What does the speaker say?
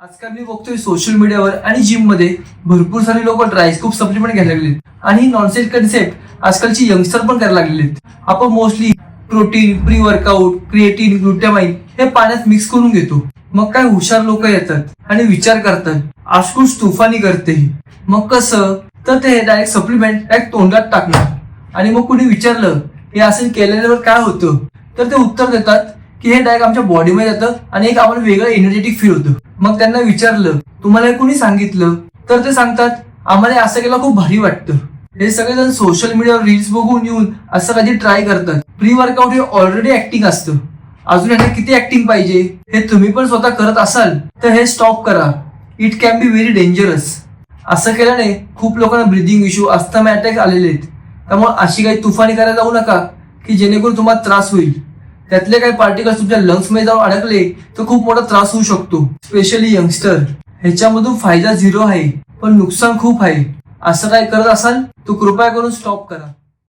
आजकाल मी बघतोय सोशल मीडियावर आणि जिम मध्ये भरपूर सारे लोक ड्राय स्कूप सप्लिमेंट घ्यायला लागलेत आणि ही नॉनसेन्स कन्सेप्ट आजकालची यंगस्टर पण करायला लागलेत. आपण mostly protein, pre workout, creatine, glutamine हे पाण्यात मिक्स करून घेतो. मग काय हुशार लोक येतात आणि विचार करतात, आशकुश तुफानी करते. मग कसं तर ते डायरेक्ट सप्लिमेंट डायरेक्ट तोंडात टाकणार आणि मग कुणी विचारलं हे असं केल्यावर काय होतं तर ते उत्तर देतात की हे डायरेक्ट आमच्या बॉडीमध्ये जातं आणि एक आम्हाला वेगळं एनर्जेटिक फील होतं. मग त्यांना विचारलं तुम्हाला हे कोणी सांगितलं तर ते सांगतात आम्हाला असं केलं खूप भारी वाटतं. हे सगळेजण सोशल मीडियावर रील्स बघून येऊन असं कधी ट्राय करतात. प्री वर्कआउट हे ऑलरेडी ऍक्टिंग असतं, अजून ह्याला किती ऍक्टिंग पाहिजे. हे तुम्ही पण स्वतः करत असाल तर हे स्टॉप करा. It can be very dangerous. असं केल्याने खूप लोकांना ब्रिदिंग इश्यू, अस्थमा अटॅक आलेले आहेत. त्यामुळे अशी काही तुफानी करायला जाऊ नका की जेणेकरून तुम्हाला त्रास होईल. त्यातले काही पार्टिकल्स तुमच्या लंग्स मध्ये जाऊन अडकले तर खूप मोठा त्रास होऊ शकतो. स्पेशली यंगस्टर, ह्याच्यामधून फायदा 0 आहे पण नुकसान खूप आहे. असं काय करत असाल तर कृपया करून स्टॉप करा.